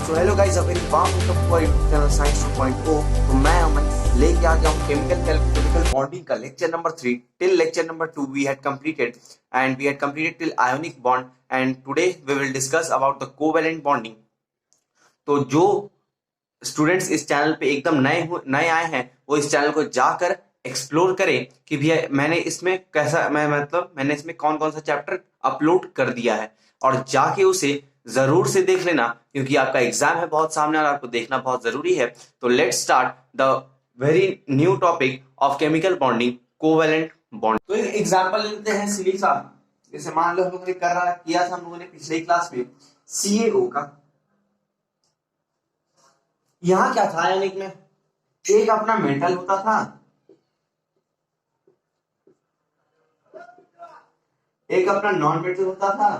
So hello guys, a very warm welcome to our YouTube channel science 2.0। तो मैं अमन लेके आ गया हूँ केमिकल बॉन्डिंग का lecture number 3। Till lecture number 2 we had completed till ionic bond and today we will discuss about the covalent bonding. तो जो students इस चैनल पे एकदम नए आए हैं वो इस चैनल को जाकर एक्सप्लोर करें कि भैया मैंने इसमें कौन कौन सा चैप्टर अपलोड कर दिया है, और जाके उसे जरूर से देख लेना क्योंकि आपका एग्जाम है बहुत सामने और आपको देखना बहुत जरूरी है। तो let's start the very new topic of chemical bonding, covalent bond. तो एक एग्जांपल लेते हैं सिली सा, जैसे मान लो हम लोगों ने किया था हम लोगों ने पिछले क्लास में CaO का। यहां क्या था आयोनिक में, एक अपना मेटल होता था, एक अपना नॉन मेटल होता था,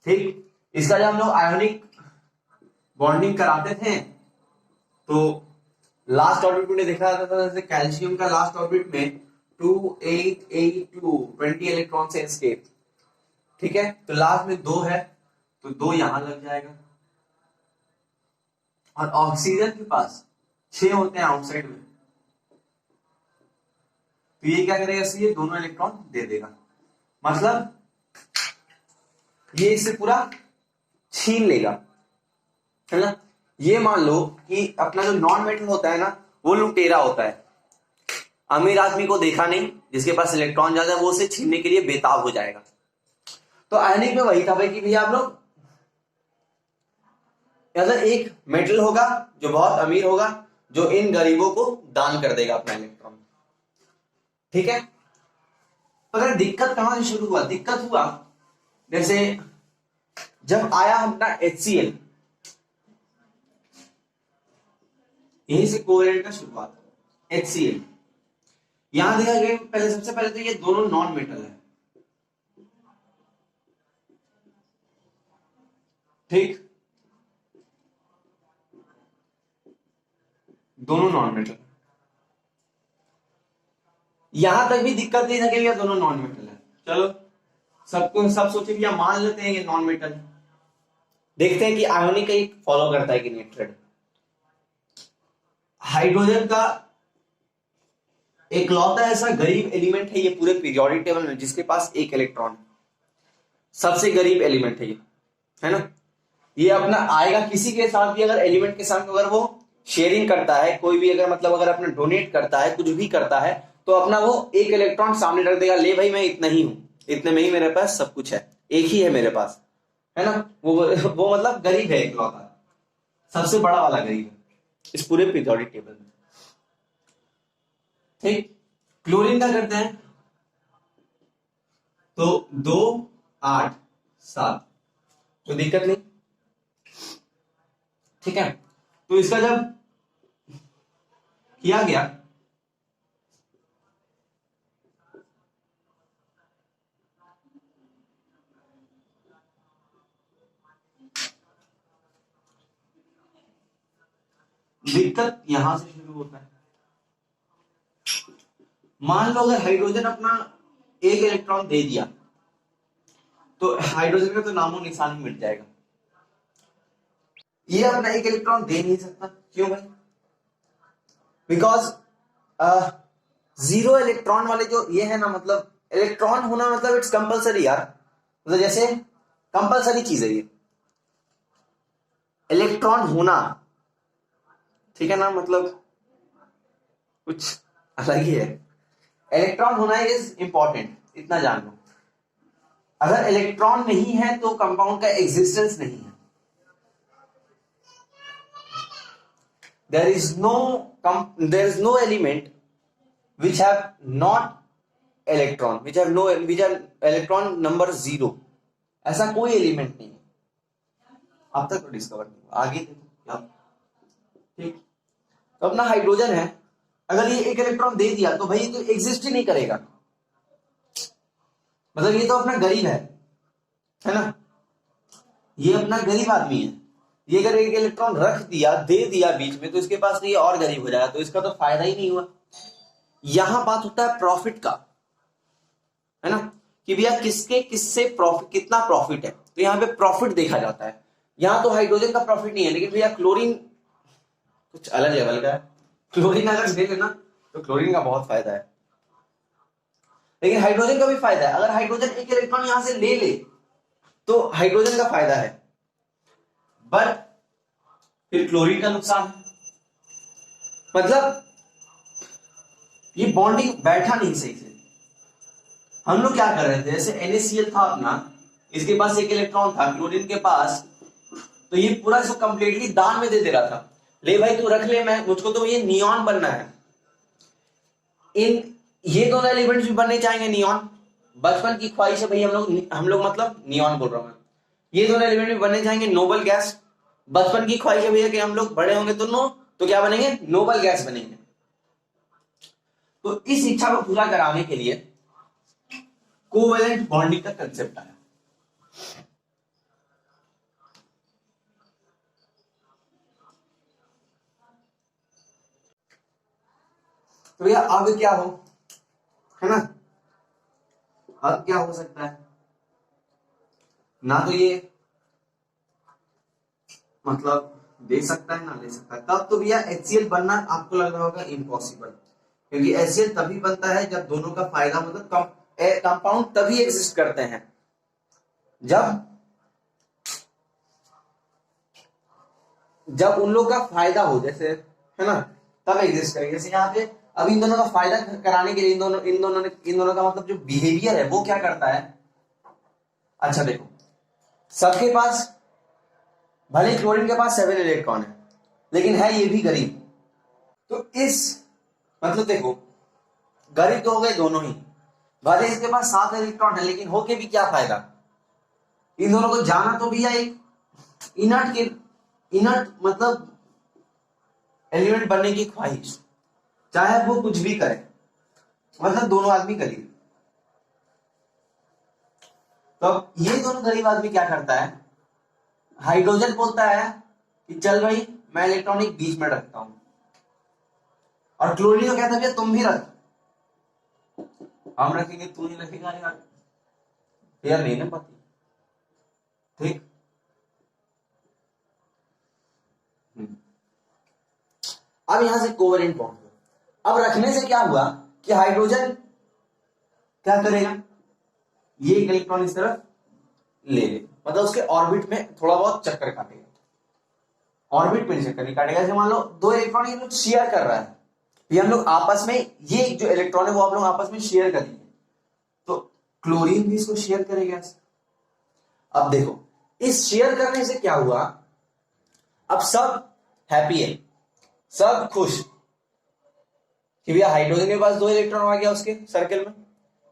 ठीक। इसका जब हम लोग आयोनिक बॉन्डिंग कराते थे तो लास्ट ऑर्बिट में देखा जाता था, जैसे कैल्शियम का लास्ट ऑर्बिट में 2882 20 इलेक्ट्रॉन से एस्केप, ठीक है। तो लास्ट में 2 है तो 2 यहां लग जाएगा, और ऑक्सीजन के पास 6 होते हैं आउटसाइड में, तो ये क्या करेगा, ये दोनों इलेक्ट्रॉन दे देगा, मतलब ये इससे पूरा छीन लेगा, है ना। ये मान लो कि अपना जो नॉन मेटल होता है ना वो लुटेरा होता है, अमीर आदमी को देखा नहीं जिसके पास इलेक्ट्रॉन ज्यादा है वो उसे छीनने के लिए बेताब हो जाएगा। तो आयनिक में वही था भाई कि भैया आप लोग अगर एक मेटल होगा जो बहुत अमीर होगा जो इन गरीबों को दान कर देगा अपना इलेक्ट्रॉन, ठीक है। अगर दिक्कत कहां से शुरू हुआ, दिक्कत हुआ जैसे जब आया अपना HCl, यहीं से कोवेलेंट का शुरुआत, HCl। यहां देखा गया पहले, सबसे पहले तो ये दोनों नॉन मेटल है, ठीक, दोनों नॉन मेटल। यहां तक भी दिक्कत नहीं था कि ये दोनों नॉन मेटल है, चलो सब सोचे भैया मान लेते हैं ये नॉन मेटल। देखते हैं कि आयोनिक का एक फॉलो करता है कि नहीं ट्रेड। हाइड्रोजन का एक लौता ऐसा गरीब एलिमेंट है ये पूरे पीरियोडिक टेबल में जिसके पास एक इलेक्ट्रॉन, सबसे गरीब एलिमेंट है ये, है ना। ये अपना आएगा किसी के साथ भी, अगर एलिमेंट के साथ अगर वो शेयरिंग करता है, कोई भी अगर मतलब अगर अपना डोनेट करता है, कुछ भी करता है, तो अपना वो एक इलेक्ट्रॉन सामने रख देगा, ले भाई मैं इतना ही हूं, इतने में ही मेरे पास सब कुछ है, एक ही है मेरे पास, है ना। वो मतलब गरीब है इकलौता, सबसे बड़ा वाला गरीब है इस पूरे पीरियोडिक टेबल में, ठीक। क्लोरीन का करते हैं तो 2 8 7, तो दिक्कत नहीं, ठीक है। तो इसका जब किया गया दिक्कत यहां से शुरू होता है। मान लो अगर हाइड्रोजन अपना एक इलेक्ट्रॉन दे दिया तो हाइड्रोजन का तो नामो निशान ही मिट जाएगा। ये अपना एक इलेक्ट्रॉन दे नहीं सकता, क्यों भाई, बिकॉज 0 इलेक्ट्रॉन वाले जो ये है ना, मतलब इलेक्ट्रॉन होना मतलब इट्स कंपलसरी यार, मतलब जैसे कंपलसरी चीज है ये इलेक्ट्रॉन होना, ठीक है ना, मतलब कुछ अलग ही है। इलेक्ट्रॉन होना इज इंपॉर्टेंट, इतना जान लो। अगर इलेक्ट्रॉन नहीं है तो कंपाउंड का एग्जिस्टेंस नहीं है। there is no element which have not electron, which are electron number 0, ऐसा कोई एलिमेंट नहीं है अब तक तो डिस्कवर नहीं हुआ, आगे देखो, ठीक। तो अपना हाइड्रोजन है, अगर ये एक इलेक्ट्रॉन दे दिया तो भाई ये तो एग्जिस्ट ही नहीं करेगा, मतलब ये तो अपना गरीब है ना, ये अपना गरीब आदमी है, ये अगर एक इलेक्ट्रॉन रख दिया दे दिया बीच में तो इसके पास तो ये और गरीब हो जाएगा, तो इसका तो फायदा ही नहीं हुआ। यहां बात होता है प्रॉफिट का, है ना। कि भैया किसके किससे प्रॉफिट, कितना प्रॉफिट है, तो यहाँ पे प्रॉफिट देखा जाता है। यहाँ तो हाइड्रोजन का प्रॉफिट नहीं है, लेकिन भैया क्लोरीन कुछ अलग लेवल का है। क्लोरीन अगर ले लेना तो क्लोरीन का बहुत फायदा है, लेकिन हाइड्रोजन का भी फायदा है। अगर हाइड्रोजन एक इलेक्ट्रॉन यहां से ले ले तो हाइड्रोजन का फायदा है, बट फिर क्लोरीन का नुकसान है। मतलब ये बॉन्डिंग बैठा नहीं सही से। हम लोग क्या कर रहे थे, जैसे NaCl था अपना, इसके पास एक इलेक्ट्रॉन था, क्लोरीन के पास, तो ये पूरा इसको कंप्लीटली दान में दे दे रहा था, ले भाई तू रख ले, मैं मुझको तो ये नियॉन बनना है। इन ये दोनों एलिमेंट्स भी बनने चाहेंगे नियॉन, बचपन की ख्वाहिश है भाई हम लोग मतलब नियॉन बोल रहा हूं मैं, ये दोनों एलिमेंट भी बनने चाहेंगे नोबल गैस। बचपन की ख्वाहिश है भैया कि हम लोग बड़े होंगे तो क्या बनेंगे, नोबल गैस बनेंगे। तो इस इच्छा को पूरा कराने के लिए कोवेलेंट बॉन्डिंग का कंसेप्ट आया। तो भैया अब क्या हो, है ना, अब क्या हो सकता है ना, तो ये मतलब दे सकता है ना ले सकता है। तब तो भैया HCl बनना आपको लग रहा होगा इम्पॉसिबल, क्योंकि HCl तभी बनता है जब दोनों का फायदा, मतलब कंपाउंड तभी एग्जिस्ट करते हैं जब उन लोग का फायदा हो, जैसे, है ना, तब एग्जिस्ट करेंगे। जैसे यहाँ पे अब इन दोनों का फायदा कराने के लिए इन दोनों का मतलब जो बिहेवियर है वो क्या करता है। अच्छा देखो, सबके पास, भले क्लोरीन के पास 7 इलेक्ट्रॉन है, लेकिन है ये भी गरीब। तो इस मतलब देखो, गरीब तो हो गए दोनों ही, भले इसके पास 7 इलेक्ट्रॉन है, लेकिन होके भी क्या फायदा। इन दोनों को जाना तो भी है एक इनर्ट मतलब एलिमेंट बनने की ख्वाहिश, चाहे वो कुछ भी करे, मतलब दोनों आदमी गरीब। तो अब ये दोनों गरीब आदमी क्या करता है, हाइड्रोजन बोलता है कि चल भाई मैं इलेक्ट्रॉनिक बीच में रखता हूं, और क्लोरीन को कहता है तुम भी रख, हम रखेंगे तू नहीं रखेगा यार नहीं ना पाती, ठीक। अब यहां से कोवेलेंट बॉन्ड, अब रखने से क्या हुआ कि हाइड्रोजन क्या करेगा, ये एक इलेक्ट्रॉन इस तरफ ले ले, मतलब उसके ऑर्बिट में थोड़ा बहुत चक्कर काटेगा, ऑर्बिट में चक्कर नहीं काटेगा। जैसे मान लो 2 इलेक्ट्रॉन ये लोग शेयर कर रहा है, ये हम लोग आपस में, ये जो इलेक्ट्रॉन है वो आप लोग आपस में शेयर करेंगे, तो क्लोरीन भी इसको शेयर करेगा। अब देखो, इस शेयर करने से क्या हुआ, अब सब हैप्पी है, सब खुश कि भैया हाइड्रोजन के पास 2 इलेक्ट्रॉन आ गया उसके सर्कल में,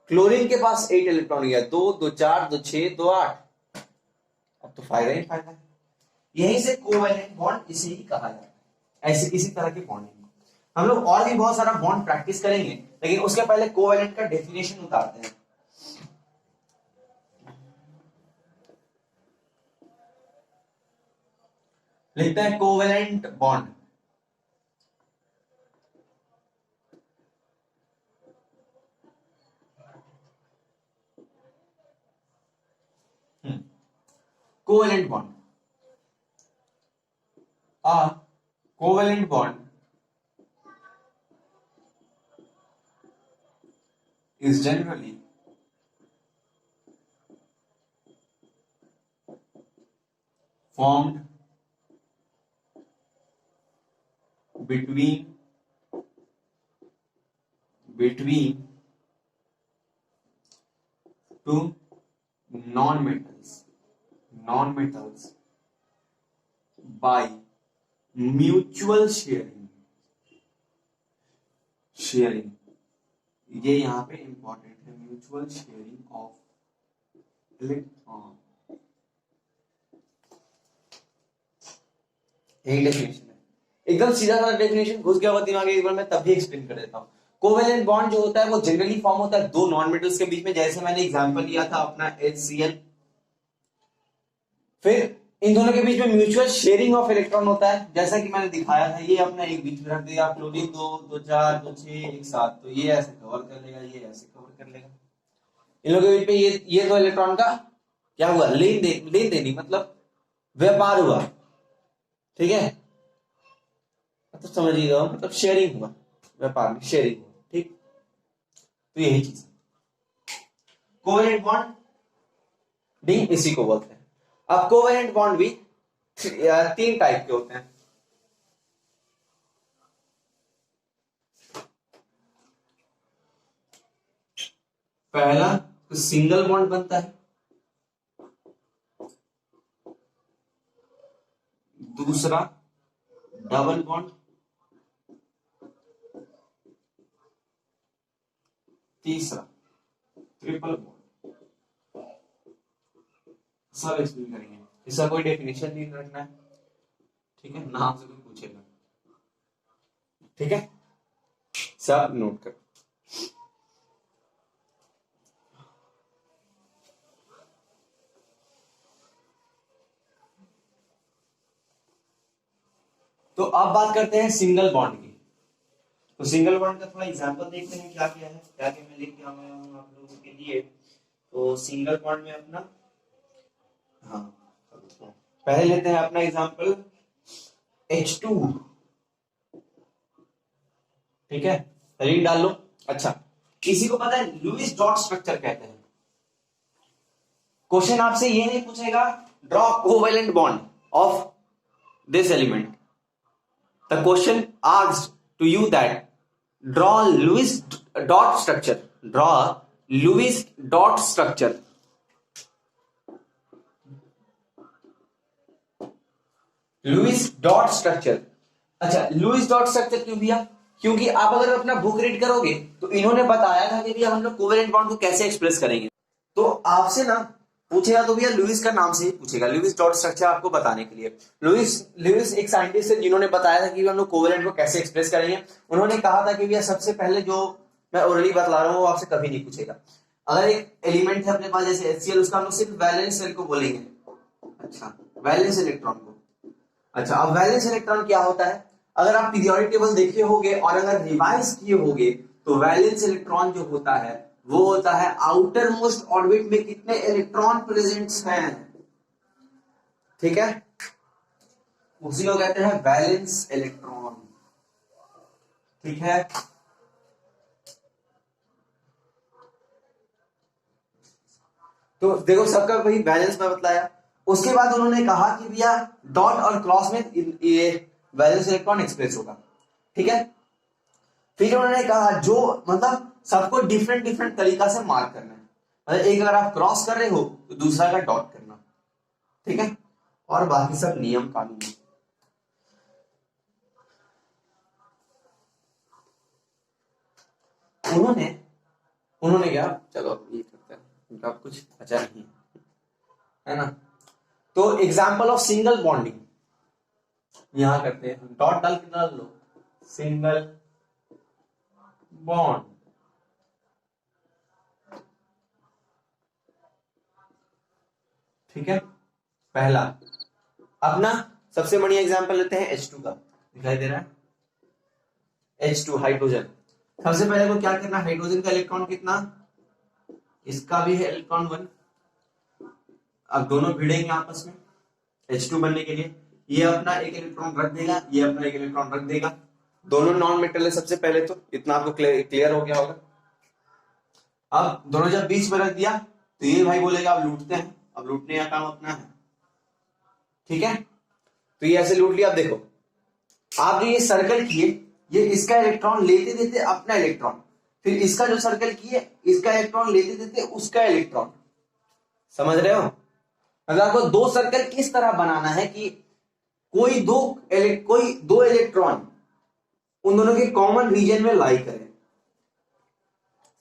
क्लोरीन के पास 8 इलेक्ट्रॉन गया, 2 2 4 2 6 2 8, अब तो फायदा ही फायदा है। यहीं से कोवेलेंट बॉन्ड इसे ही कहा जाता है, ऐसे इसी तरह के बॉन्डिंग। हम लोग और भी बहुत सारा बॉन्ड प्रैक्टिस करेंगे, लेकिन उसके पहले कोवेलेंट का डेफिनेशन उतारते हैं। लिखते हैं covalent bond, covalent bond, a covalent bond is generally formed between two non-metals by mutual sharing, ये यहां पे इंपॉर्टेंट है, म्यूचुअल शेयरिंग ऑफ इलेक्ट्रॉन। यही डेफिनेशन है, एकदम सीधा साधा डेफिनेशन, घुस गया हुआ दिमाग एक बार मैं तब भी एक्सप्लेन कर देता हूं। कोवेलेंट बॉन्ड जो होता है वो जनरली फॉर्म होता है 2 नॉन मेटल्स के बीच में, जैसे मैंने एग्जांपल लिया था अपना HCl। फिर इन दोनों के बीच में म्यूचुअल शेयरिंग ऑफ इलेक्ट्रॉन होता है, जैसा कि मैंने दिखाया था, ये अपना एक बीच में रख दिया, क्लोरीन 2 2 4 2 6 एक साथ, तो ये ऐसे कवर कर लेगा, ये ऐसे कवर कर लेगा। इन लोगों के बीच में ये दो इलेक्ट्रॉन का क्या हुआ, लेन देनी मतलब व्यापार हुआ, ठीक है, तो समझिएगा, मतलब शेयरिंग हुआ, व्यापार में शेयरिंग हुआ, ठीक। तो यही चीज कोवेलेंट बॉन्डिंग इसी को बोलते हैं। अब कोवेलेंट बॉन्ड भी 3 टाइप के होते हैं। पहला तो सिंगल बॉन्ड बनता है, दूसरा डबल बॉन्ड, तीसरा ट्रिपल बॉन्ड। सब एक्सप्लेन करेंगे, इसका कोई डेफिनेशन नहीं रखना है, ठीक है, नाम से कोई पूछेगा, ठीक है, सब नोट कर। तो अब बात करते हैं सिंगल बॉन्ड की। तो सिंगल बॉन्ड का थोड़ा एग्जांपल देखते हैं क्या क्या है, क्या क्या मैं लेके आया हूं आप लोगों के लिए। तो सिंगल बॉन्ड में अपना, हाँ, पहले लेते हैं अपना एग्जांपल H2, ठीक है, रीड डाल लो। अच्छा, किसी को पता है लुईस डॉट स्ट्रक्चर कहते हैं। क्वेश्चन आपसे ये नहीं पूछेगा draw covalent bond of this element. The question asked to you that draw Lewis dot structure, draw Lewis dot structure, Lewis dot structure। अच्छा, लुईस डॉट स्ट्रक्चर क्यों दिया, क्योंकि आप अगर अपना बुक रीड करोगे तो इन्होंने बताया था कि भैया हम लोग कोवेलेंट बॉन्ड को कैसे एक्सप्रेस करेंगे। तो आपसे ना पूछेगा तो भैया लुईस का नाम से ही पूछेगा, लुईस डॉट स्ट्रक्चर आपको बताने के लिए। लुईस एक साइंटिस्ट है जिन्होंने बताया था कि हम लोग कोवेलेंट को कैसे एक्सप्रेस करेंगे। उन्होंने कहा था कि भैया सबसे पहले जो मैं ओरली बतला रहा हूं वो आपसे कभी नहीं पूछेगा। अगर एक एलिमेंट है अपने पास जैसे HCl, उसका हम लोग सिर्फ वैलेंस सेल को बोलेंगे, अच्छा, वैलेंस इलेक्ट्रॉन को। अच्छा, अब वैलेंस इलेक्ट्रॉन क्या होता है, अगर आप पीरियोडिक टेबल देखे होंगे और अगर रिवाइज किए होंगे तो वैलेंस इलेक्ट्रॉन जो होता है वो होता है आउटर मोस्ट ऑर्बिट में कितने इलेक्ट्रॉन प्रेजेंट्स हैं, ठीक है, उसी को कहते हैं वैलेंस इलेक्ट्रॉन, ठीक है। तो देखो सबका वही वैलेंस में बतलाया। उसके बाद उन्होंने कहा कि भैया डॉट और क्रॉस में ये वैलेंस इलेक्ट्रॉन एक्सप्रेस होगा, ठीक है। फिर उन्होंने कहा जो मतलब सबको डिफरेंट डिफरेंट तरीका से मार्क करना है, मतलब एक अगर आप क्रॉस कर रहे हो तो दूसरा का डॉट करना, ठीक है, और बाकी सब नियम कानून। उन्होंने उन्होंने क्या, चलो ये करते हैं, उनका कुछ अच्छा नहीं है ना। तो एग्जाम्पल ऑफ सिंगल बॉन्डिंग यहां करते हैं, डॉट डाल के डाल लो, सिंगल बॉन्ड, ठीक है। पहला अपना सबसे बढ़िया एग्जांपल लेते हैं H2 का, दिखाई दे रहा है H2 हाइड्रोजन। सबसे पहले को क्या करना, हाइड्रोजन का इलेक्ट्रॉन कितना, इसका भी है इलेक्ट्रॉन 1। अब दोनों भिड़ेंगे आपस में H2 बनने के लिए, ये अपना एक इलेक्ट्रॉन रख देगा, ये अपना एक इलेक्ट्रॉन रख देगा, दोनों नॉन मेटल है सबसे पहले, तो इतना आपको क्लियर हो गया होगा। अब दोनों जब बीच में रख दिया तो ये भाई बोलेगा अब लूटते हैं, अब लूटने का काम अपना है, ठीक है। तो ये ऐसे लूट लिया। अब देखो आप ये सर्कल किए, ये इसका इलेक्ट्रॉन लेते देते अपना इलेक्ट्रॉन, फिर इसका जो सर्कल किए इसका इलेक्ट्रॉन लेते देते उसका इलेक्ट्रॉन, समझ रहे हो। मतलब आपको दो सर्कल किस तरह बनाना है कि कोई दो इलेक्ट्रॉन उन दोनों के कॉमन रीजन में लाई करे,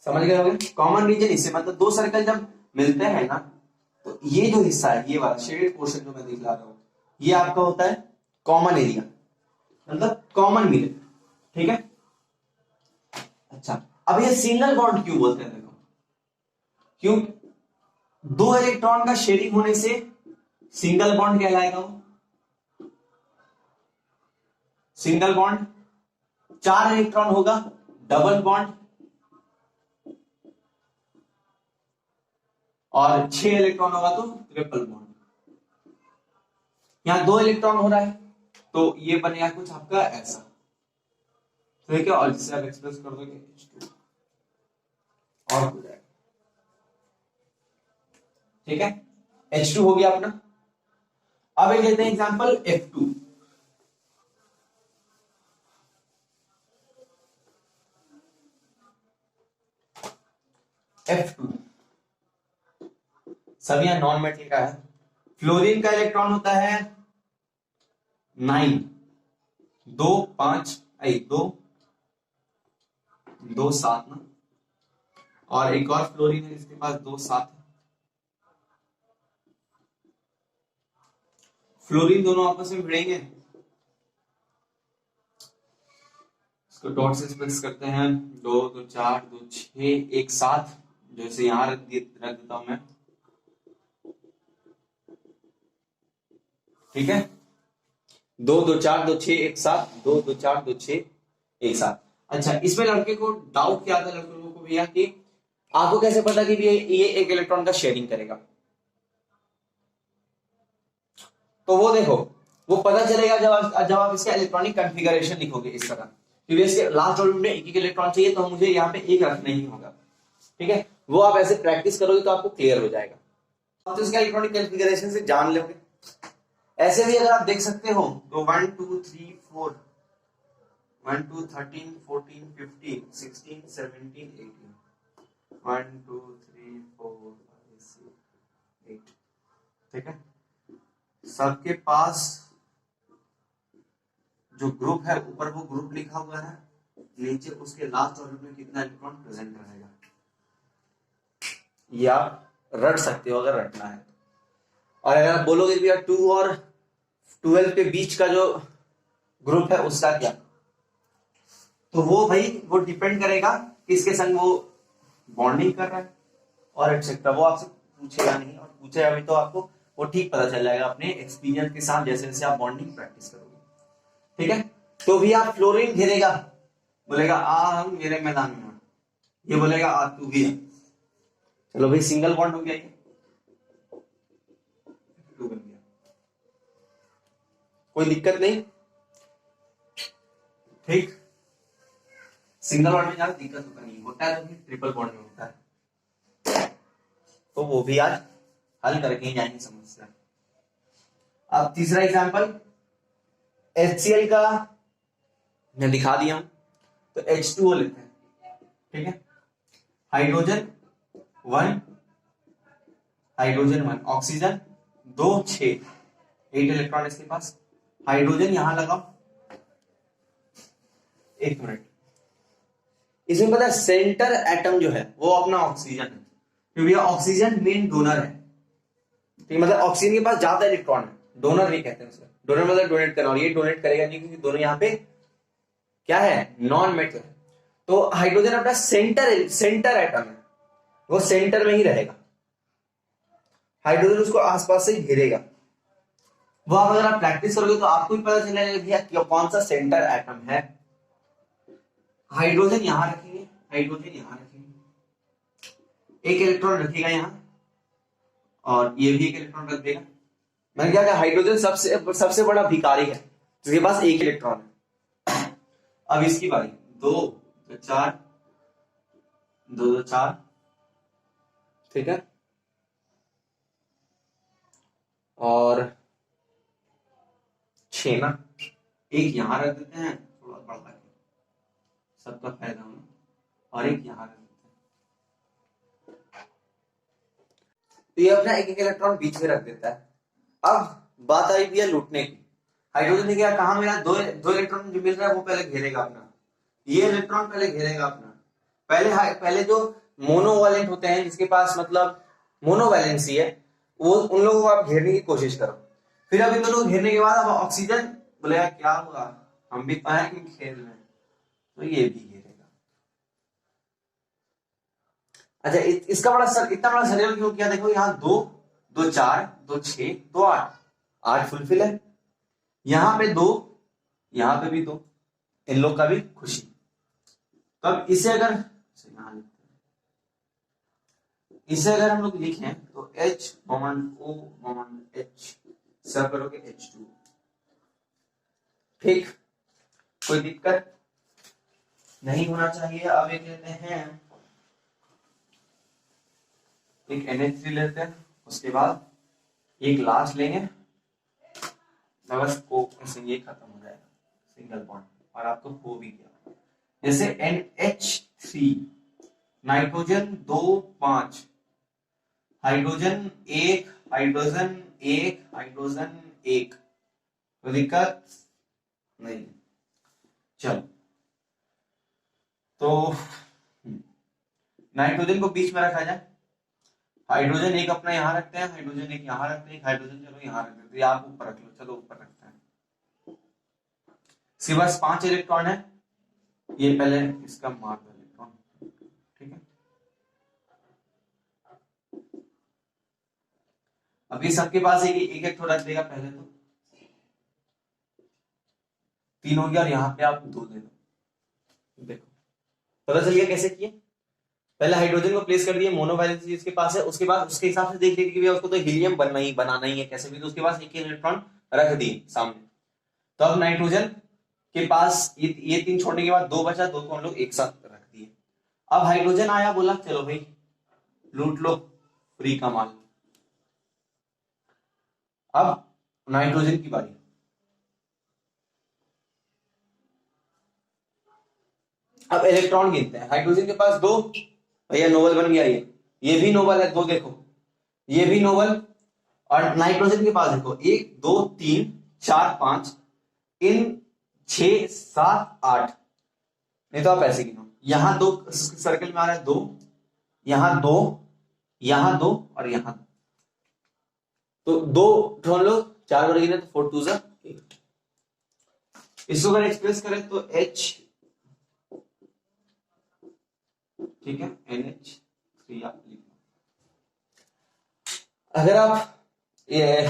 समझ गए होंगे। कॉमन रीजन इससे मतलब दो सर्कल जब मिलते हैं ना, तो ये जो हिस्सा है, ये वाला शेडेड पोर्शन जो मैं दिखला रहा हूं, ये आपका होता है कॉमन एरिया, मतलब कॉमन मिले, ठीक है। अच्छा, अब ये सिंगल बॉन्ड क्यों बोलते हैं, देखो क्यों, दो इलेक्ट्रॉन का शेयरिंग होने से सिंगल बॉन्ड कहलाएगा वो। सिंगल बॉन्ड, 4 इलेक्ट्रॉन होगा डबल बॉन्ड, और 6 इलेक्ट्रॉन होगा तो ट्रिपल बॉन्ड। यहाँ 2 इलेक्ट्रॉन हो रहा है तो ये बनेगा कुछ आपका ऐसा, ठीक है, और जिसे आप एक्सप्रेस कर दोगे H2 और हो जाएगा, ठीक है, H2 हो गया अपना। अब एक लेते हैं एग्जांपल F2। F2 सब यहाँ नॉन मेटल का है। फ्लोरीन का इलेक्ट्रॉन होता है 9, 2 5 2 2 7 ना, और एक और फ्लोरीन है इसके पास 2 7। फ्लोरीन दोनों आपस में भिड़ेंगे, इसको डॉट से स्पेस करते हैं, 2 2 4 2 6 एक साथ, जैसे यहां रख देता हूं मैं, ठीक है, 2 2 4 2 6 एक साथ, 2 2 4 2 6 एक साथ। अच्छा, इसमें लड़के को डाउट क्या था, लड़के लोगों को भैया कि आपको कैसे पता कि ये एक इलेक्ट्रॉन का शेयरिंग करेगा? तो वो देखो, वो पता चलेगा जब आप इसका इलेक्ट्रॉनिक कॉन्फ़िगरेशन लिखोगे इस तरह, क्योंकि इसके लास्ट ऑर्बिट में एक इलेक्ट्रॉन चाहिए तो मुझे यहाँ पे एक रखना ही होगा, ठीक है, वो आप ऐसे प्रैक्टिस करोगे तो आपको क्लियर हो जाएगा, आप तो इसका इलेक्ट्रॉनिक कॉन्फ़िगरेशन से जान लोगे। ऐसे भी अगर आप देख सकते हो तो 1 2 3 4 1 2 13 14 15 16 17 18 1 2 3 4 5 6 8, ठीक है, सबके पास जो ग्रुप है ऊपर वो ग्रुप लिखा हुआ है, नीचे उसके लास्ट ऑर्बिट में कितना इलेक्ट्रॉन प्रेजेंट रहेगा, या रट सकते हो अगर रटना है। और अगर आप बोलोगे भैया 2 और 12 के बीच का जो ग्रुप है उसका क्या, तो वो भाई वो डिपेंड करेगा किसके संग वो बॉन्डिंग कर रहा है और एक्सेट्रा, वो आपसे पूछेगा नहीं, और पूछेगा भी तो आपको वो ठीक पता चल जाएगा अपने एक्सपीरियंस के साथ, जैसे जैसे आप बॉन्डिंग प्रैक्टिस करोगे, ठीक है। तो भी आप फ्लोरीन घेरेगा, बोलेगा आ हम मेरे मैदान में, ये बोलेगा आ तू भी, चलो भाई सिंगल बॉन्ड हो गया, ये टू बन गया, कोई दिक्कत नहीं, ठीक, सिंगल बॉन्ड में ज्यादा दिक्कत होता नहीं, होता है तो फिर ट्रिपल बॉन्ड में होता है, तो वो भी आज हल करके ही जाएंगे समस्या। अब तीसरा एग्जांपल HCl का मैं दिखा दिया हूं, तो H2O लेते हैं, ठीक है, हाइड्रोजन 1 हाइड्रोजन 1 ऑक्सीजन 2 6 8 इलेक्ट्रॉन इसके पास, हाइड्रोजन यहां लगाओ, एक मिनट, इसमें पता है सेंटर एटम जो है वो अपना ऑक्सीजन है, क्योंकि ऑक्सीजन मेन डोनर है, ठीक, मतलब ऑक्सीजन के पास ज्यादा इलेक्ट्रॉन है, डोनर नहीं कहते हैं उसे, डोनर मतलब डोनेट करना, और ये डोनेट करेगा नहीं क्योंकि दोनों यहाँ पे क्या है, नॉन मेटल, तो हाइड्रोजन अपना सेंटर एटम है, वो सेंटर में ही रहेगा, हाइड्रोजन उसको आसपास से घेरेगा, वो अगर आप प्रैक्टिस करोगे तो आपको भी पता चलेगा भैया कौन सा सेंटर एटम है। हाइड्रोजन यहां रखेंगे, हाइड्रोजन यहां रखेंगे, एक इलेक्ट्रॉन रखेगा यहां, और ये भी एक इलेक्ट्रॉन रख देगा। मैंने क्या कहा, हाइड्रोजन सबसे बड़ा भिखारी है जिसके पास एक इलेक्ट्रॉन है। अब इसकी बारी, 2 तो 4 2 2 4, ठीक है, और 6 ना, एक यहां रख देते हैं थोड़ा बड़ा सबका फायदा होना, और एक यहां रख देते हैं, तो ये अपना एक एक इलेक्ट्रॉन बीच में रख देता है। अब बात आई भैया लूटने की, हाइड्रोजन ने क्या कहा, मेरा दो इलेक्ट्रॉन जो मिल रहा है वो पहले घेरेगा अपना, ये इलेक्ट्रॉन पहले घेरेगा अपना, पहले जो मोनोवैलेंट होते हैं जिसके पास मतलब मोनोवैलेंसी है, वो उन लोगों को आप घेरने की कोशिश करो, फिर अब इन दोनों को घेरने के बाद अब ऑक्सीजन बोलेगा क्या हुआ, हम भी तो हैं खेल में, तो ये भी घेरेगा। अच्छा, इसका इतना बड़ा सर्कल क्यों किया, देखो यहाँ 2 2 4 2 6 2 8, 8 फुलफिल है, यहां पे 2, यहां पे भी 2, इन लोग का भी खुशी। तो अब इसे अगर इसे अगर हम लोग लिखें तो H bond O bond H सब करोगे H2। ठीक, कोई दिक्कत नहीं होना चाहिए। अब एक लेते हैं, एक NH3 लेते हैं, उसके बाद एक लास्ट लेंगे, बस को ये खत्म हो जाएगा सिंगल बॉन्ड, और आपको हो भी गया। जैसे NH3 nitrogen 2 5, hydrogen 1 hydrogen 1 hydrogen 1, कोई दिक्कत नहीं। चलो, तो नाइट्रोजन को बीच में रखा जाए, हाइड्रोजन एक अपना यहां रखते हैं, हाइड्रोजन एक यहां रखते हैं, हाइड्रोजन चलो यहां रख देते हैं, आप ऊपर रख लो, चलो ऊपर रखते हैं। इसके पास 5 इलेक्ट्रॉन है, ये पहले इसका मार दो इलेक्ट्रॉन, ठीक है। अभी सबके पास एक एक थोड़ा रख देगा, पहले तो 3 हो गया, और यहाँ पे आप 2 दे दो। देखो पता चल गया कैसे किए। पहले हाइड्रोजन को प्लेस कर दिए, मोनोवैलेंस जिसके पास है, उसके बाद उसके हिसाब से देख लीजिए कि भैया उसको तो हीलियम बनाना ही है कैसे भी, तो उसके पास एक इलेक्ट्रॉन रख दिए सामने। तो अब नाइट्रोजन के पास ये 3 छोड़ने के बाद 2 बचा, 2 को हम लोग एक साथ रख दिए। अब हाइड्रोजन आया, बोला चलो भाई लूट लो, फ्री का माल। अब नाइट्रोजन की बारी, अब इलेक्ट्रॉन गिनते हैं। हाइड्रोजन के पास 2, भैया नोबल बन गया, ये भी नोबल है 2, देखो ये भी नोबल। और नाइट्रोजन के पास देखो 1 2 3 4 5, इन 6 7 8, नहीं तो आप ऐसे गिनो, यहां 2 सर्कल में आ रहा है 2, यहां 2, यहां 2 और यहां 2, तो 2 ढूंढ लो, 4 बार गिने तो 4 2 जा 8। इसको अगर एक्सप्रेस करें तो H, ठीक है, NH3 आप लिख लो। अगर आप ये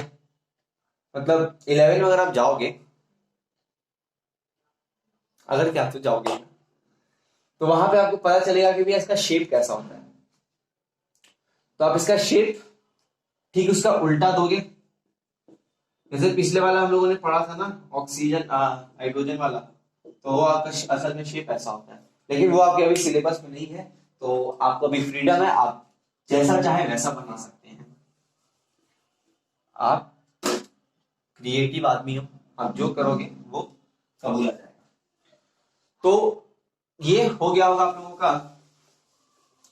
मतलब 11 में अगर आप जाओगे, अगर क्या तो जाओगे, तो वहां पे आपको पता चलेगा कि भैया इसका शेप कैसा होता है। तो आप इसका शेप ठीक उसका उल्टा दोगे, जैसे पिछले वाला हम लोगों ने पढ़ा था ना ऑक्सीजन हाइड्रोजन वाला, तो वो आपका असल में शेप ऐसा होता है, लेकिन वो आपके अभी सिलेबस में नहीं है, तो आपको अभी फ्रीडम है, आप जैसा चाहे वैसा बना सकते हैं। आप क्रिएटिव आदमी हो, आप जो करोगे वो कबूल आ जाएगा। तो ये हो गया होगा आप लोगों का।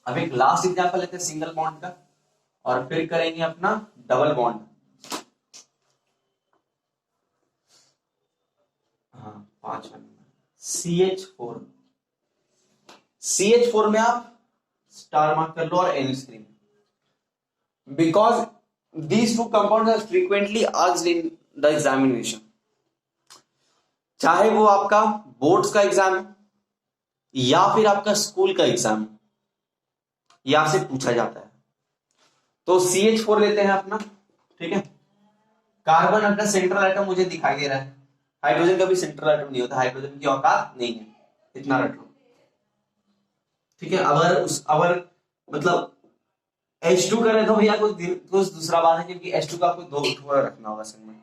अब एक लास्ट एग्जांपल लेते हैं सिंगल बॉन्ड का, और फिर करेंगे अपना डबल बॉन्ड। हाँ 5 CH4, CH4 में आप स्टार मार्क कर लो और NH3, because these two compounds are frequently asked in the examination, चाहे वो आपका बोर्ड्स का एग्जाम है या फिर आपका स्कूल का एग्जाम, ये आपसे पूछा जाता है। तो CH4 लेते हैं अपना, ठीक है। कार्बन अपना सेंट्रल एटम मुझे दिखाई दे रहा है, हाइड्रोजन का भी सेंट्रल एटम नहीं होता, हाइड्रोजन की औकात नहीं है, इतना रट लो, ठीक है। अगर मतलब H2 करे तो भैया कुछ दूसरा बात है, क्योंकि H2 का आपको 2 थोड़ा रखना होगा संग में,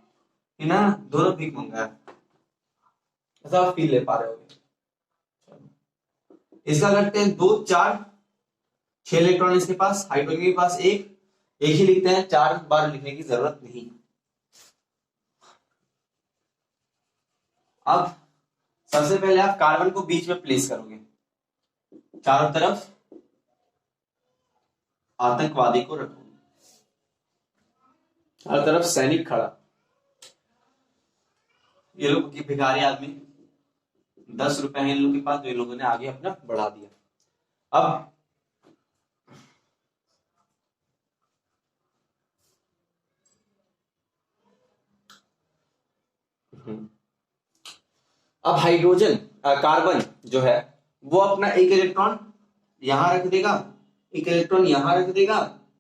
है ना, दोनों भीख मंगा है, ऐसा आप फील ले पा रहे होगे। इसका करते हैं 2 4 6 इलेक्ट्रॉन इसके पास, हाइड्रोजन के पास एक ही लिखते हैं, 4 बार लिखने की जरूरत नहीं। अब सबसे पहले आप कार्बन को बीच में प्लेस करोगे, चारों तरफ आतंकवादी को रखोगे, चारों तरफ सैनिक खड़ा, ये लोग भिखारी आदमी, 10 रुपए हैं इन लोगों के पास, जो इन लोगों ने आगे अपना बढ़ा दिया। अब हाइड्रोजन कार्बन जो है वो अपना एक इलेक्ट्रॉन यहां रख देगा, एक इलेक्ट्रॉन यहां रख देगा,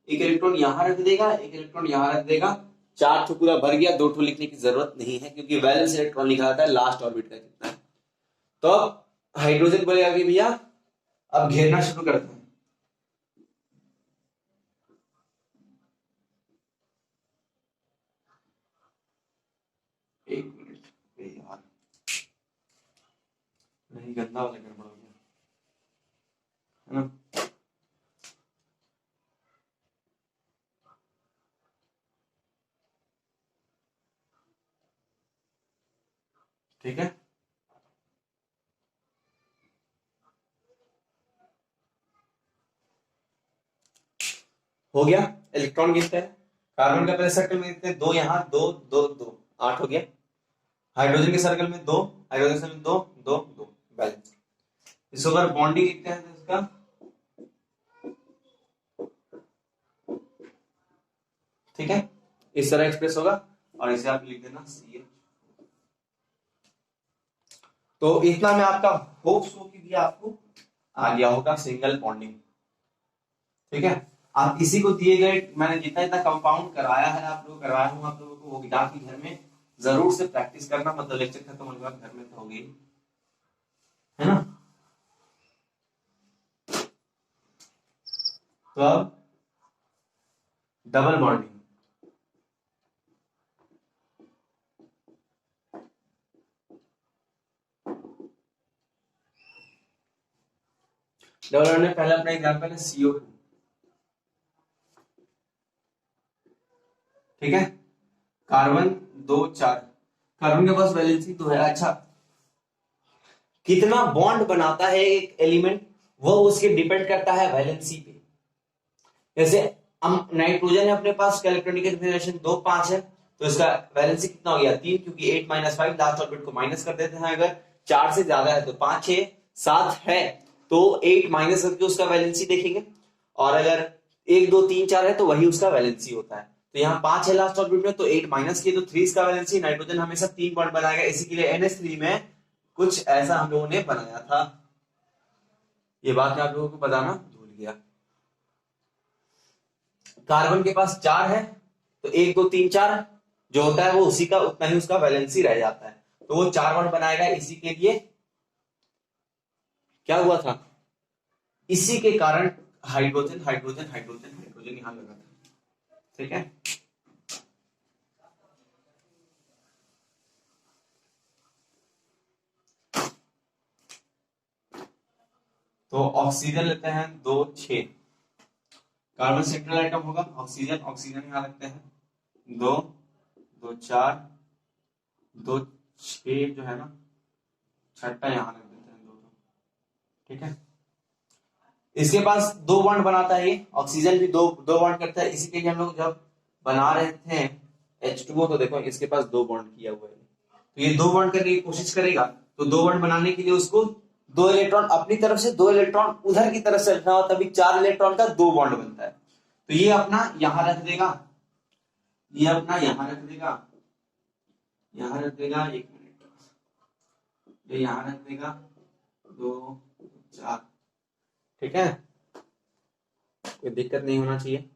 एक इलेक्ट्रॉन यहां रख देगा, एक इलेक्ट्रॉन यहां रख देगा, 4 ठो पूरा भर गया, 2 ठो लिखने की जरूरत नहीं है, क्योंकि वैलेंस इलेक्ट्रॉन लिखा रहता है लास्ट ऑर्बिट का कितना है। तो अब हाइड्रोजन बोलेगा कि भैया अब घेरना शुरू करते हैं, एक मिनट यार, नहीं गंदा वाला गड़बड़ हो गया है ना। ठीक है, हो गया। इलेक्ट्रॉन गिनते हैं। कार्बन का पहले सर्कल में गिनते हैं, दो यहाँ, दो दो दो, 8 हो गया। हाइड्रोजन के सर्कल में दो, हाइड्रोजन सर्कल में दो दो दो, बैलेंस। इसको अगर बॉन्डिंग लिखते हैं तो इसका ठीक है, इस तरह एक्सप्रेस होगा। और इसे आप लिख देना CH। तो इतना में आपका होप्स हो कि भी आपको आ गया होगा सिंगल बॉन्डिंग। ठीक है, आप इसी को दिए गए, मैंने जितना जितना कंपाउंड कराया है आप लोग, करवाया हूं आप लोगों को, वो जाके घर में जरूर से प्रैक्टिस करना, मतलब लेक्चर खत्म होने के बाद घर में तो होगी, है ना। तो अब डबल बॉन्डिंग, डबल बॉन्डिंग पहला अपना एग्जांपल है CO2। ठीक है, कार्बन 2 4, कार्बन के पास वैलेंसी 2 है। अच्छा, कितना बॉन्ड बनाता है एक एलिमेंट, वो उसके डिपेंड करता है वैलेंसी पे। जैसे हम नाइट्रोजन है अपने पास, इलेक्ट्रॉनिक 2 5 है, तो इसका वैलेंसी कितना हो गया 3, क्योंकि 8 - 5 लास्ट ऑर्बिट को माइनस कर देते हैं। अगर 4 से ज्यादा है तो 5 6 7 है तो 8 माइनस करके उसका वैलेंसी देखेंगे, और अगर 1 2 3 4 है तो वही उसका वैलेंसी होता है। तो यहाँ 5 है लास्ट ऑर्बिट में, तो 8 माइनस किए तो 3 इसका वैलेंसी। नाइट्रोजन हमेशा 3 बॉन्ड बनाएगा, इसी के लिए NH3 में कुछ ऐसा हम लोगों ने बनाया था। ये बात मैं आप लोगों को बताना भूल गया। कार्बन के पास 4 है, तो 1 2 3 4 जो होता है वो उसी का उतना ही उसका वैलेंसी रह जाता है, तो वो 4 बॉन्ड बनाएगा। इसी के लिए क्या हुआ था, इसी के कारण हाइड्रोजन हाइड्रोजन हाइड्रोजन हाइड्रोजन यहां लगा था। ठीक है, तो ऑक्सीजन लेते हैं 2 6, कार्बन सेंट्रल आइटम होगा, ऑक्सीजन ऑक्सीजन यहां रखते हैं 2 2 4 2 6 जो है ना, छठा यहां रख देते हैं 2 2। ठीक है, इसके पास 2 बॉन्ड बनाता है, ये ऑक्सीजन भी दो बॉन्ड करता है। इसी के लिए हम लोग जब बना रहे थे H2O, तो देखो इसके पास 2 बॉन्ड किया हुआ है, तो ये 2 बॉन्ड करने की कोशिश करेगा, तो 2 बॉन्ड बनाने के लिए उसको 2 इलेक्ट्रॉन अपनी तरफ से, 2 इलेक्ट्रॉन उधर की तरफ से रखना हो, तभी 4 इलेक्ट्रॉन का 2 बॉन्ड बनता है। तो ये अपना यहां रख देगा, ये अपना यहां रख देगा, यहां रख देगा, 1 मिनट, ये यहां रख देगा 2 4। ठीक है, कोई दिक्कत नहीं होना चाहिए।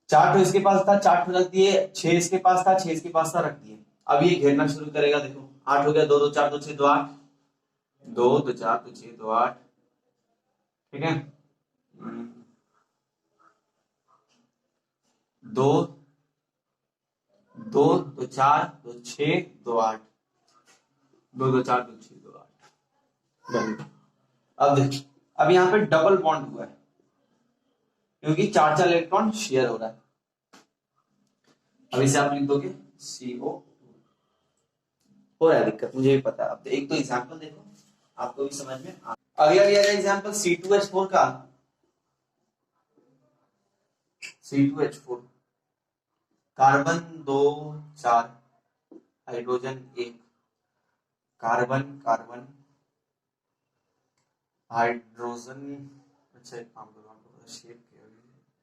4 तो इसके पास था, 4 रख दिए, 6 इसके पास था, 6 इसके पास था, रख दिए। अब ये घेरना शुरू करेगा, देखो 8 हो गया, 2 2 4 2 6 2 8, 2 2 4 2 6 2 8। ठीक है, 2 2 2 4 2 6 2 8, 2 2 4 2 6 2 8। अब देखिए, अब यहाँ पे डबल बॉन्ड हुआ है, क्योंकि 4 4 इलेक्ट्रॉन शेयर हो रहा है। अब इसे आप लिख दोगे CO। हो रहा है दिक्कत, मुझे भी पता है। अब एक तो एग्जांपल देखो, आपको भी समझ में आ। अगला लिया जाए एग्जांपल C2H4 का। C2H4, carbon 2 4, hydrogen 1, carbon carbon hydrogen. अच्छा, एक काम करो, आपको शेप की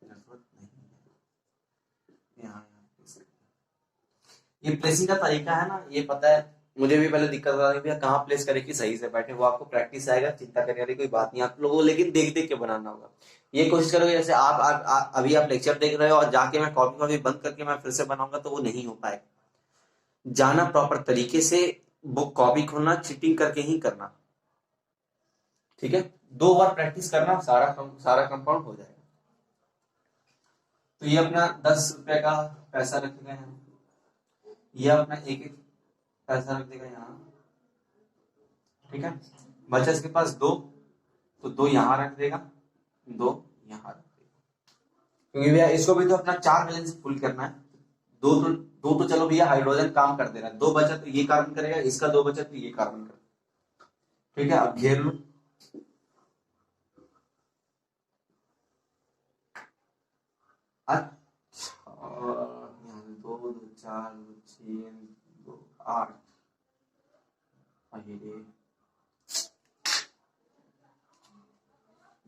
जरूरत नहीं है, यहाँ ये प्लेसिंग का तरीका है ना, ये पता है मुझे भी पहले दिक्कत आ रही थी कहाँ प्लेस करे कि सही से बैठे, वो आपको प्रैक्टिस आएगा, चिंता करने वाली कोई बात नहीं आप लोगों को, लेकिन देख देख के बनाना होगा। ये कोशिश करोगे जैसे अभी आप लेक्चर देख रहे हो और जाके मैं कॉपी बंद करके मैं फिर से बनाऊंगा, तो वो नहीं हो पाएगा। जाना प्रॉपर तरीके से, बुक कॉपी खोलना, चीटिंग करके ही करना। ठीक है, 2 बार प्रैक्टिस करना, सारा कंपाउंड हो जाएगा। तो ये अपना 10 रुपए का पैसा रख रहे हैं, ये अपना एक एक ऐसा रख देगा यहाँ, ठीक है। बचा इसके पास 2, तो 2 यहाँ रख देगा, 2 यहाँ रख देगा, क्योंकि भैया इसको भी तो अपना 4 वैलेंसी फुल करना है। दो तो चलो भैया हाइड्रोजन काम कर दे रहा है, 2 बचा तो ये कार्बन करेगा, इसका 2 बचा तो ये कार्बन करेगा, ठीक है। अब घेर लो, अच्छा 2 2 4 2 6 2 8,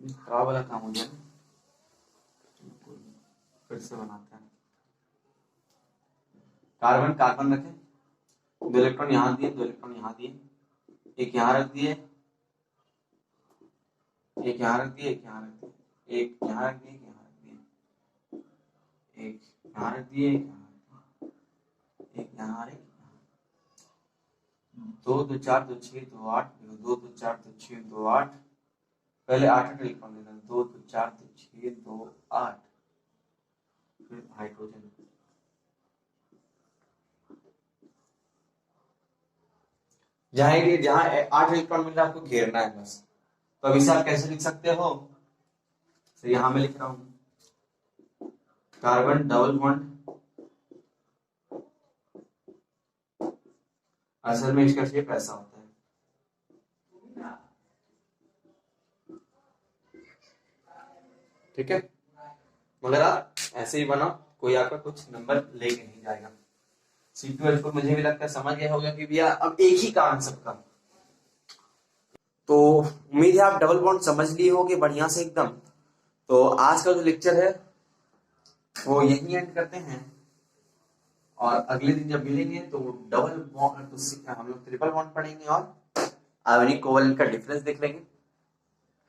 खराब वाला काम हो गया, फिर से बनाते हैं। कार्बन कार्बन रखे, 2 इलेक्ट्रॉन यहाँ दिए, 2 इलेक्ट्रॉन यहाँ दिए, एक यहाँ रख दिए, एक यहाँ रख दिए, एक यहाँ रख दिए, एक यहाँ रख दिए, एक यहाँ रख दिए, एक यहाँ रख, 2 2 4 2 6 2 8, 2 2 4 2 6 2 8, पहले 8 इलेक्ट्रॉन लेना, 2 2 4 2 6 2 8, फिर हाइड्रोजन, जहां 8 इलेक्ट्रॉन मिल रहा है आपको घेरना है बस। तो अब इसे आप कैसे लिख सकते हो, तो यहां मैं लिख रहा हूं कार्बन डबल बॉन्ड, असल में इसका शेप ऐसा होता है, ठीक है। मगर आप ऐसे ही बनाओ, कोई आपका कुछ नंबर लेके नहीं जाएगा। C2H4 मुझे भी लगता है समझ गया होगा कि भैया अब एक ही काम सबका। तो उम्मीद है आप डबल बॉन्ड समझ लिए होगे बढ़िया से एकदम। तो आज का जो लेक्चर है वो यही एंड करते हैं, और अगले दिन जब मिलेंगे तो डबल बॉन्ड, तो हम लोग ट्रिपल बॉन्ड पढ़ेंगे और आयोनिक कोवलेंट का डिफरेंस देख लेंगे,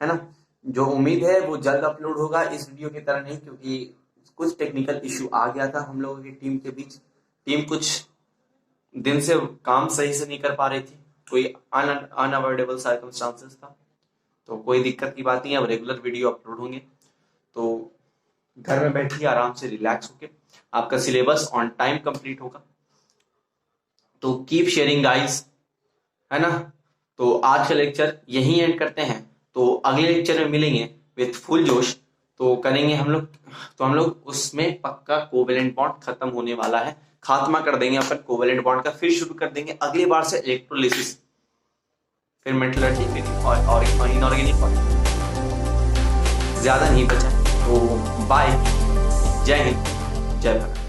है ना। जो उम्मीद है वो जल्द अपलोड होगा, इस वीडियो की तरह नहीं, क्योंकि कुछ टेक्निकल इश्यू आ गया था हम लोगों की टीम के बीच। टीम कुछ दिन से काम सही से नहीं कर पा रही थी, कोई अनअवॉइडेबल सर्कमस्टांसेस था, तो कोई दिक्कत की बात नहीं है। अब रेगुलर वीडियो अपलोड होंगे, तो घर में बैठिए आराम से रिलैक्स होके, आपका सिलेबस ऑन टाइम कंप्लीट होगा। तो कीप शेयरिंग गाइस, है ना। तो आज का लेक्चर यहीं एंड करते हैं, तो अगले लेक्चर में मिलेंगे विथ फुल जोश, तो करेंगे हम लोग उसमें पक्का कोवेलेंट बॉन्ड खत्म होने वाला है, खात्मा कर देंगे अपन कोवेलेंट बॉन्ड का, फिर शुरू कर देंगे अगली बार से इलेक्ट्रोलिसिस, फिर मेटलर्जी, फिर और इनऑर्गेनिक, ज्यादा नहीं बचा। तो बाय, जय हिंद, जय भारत।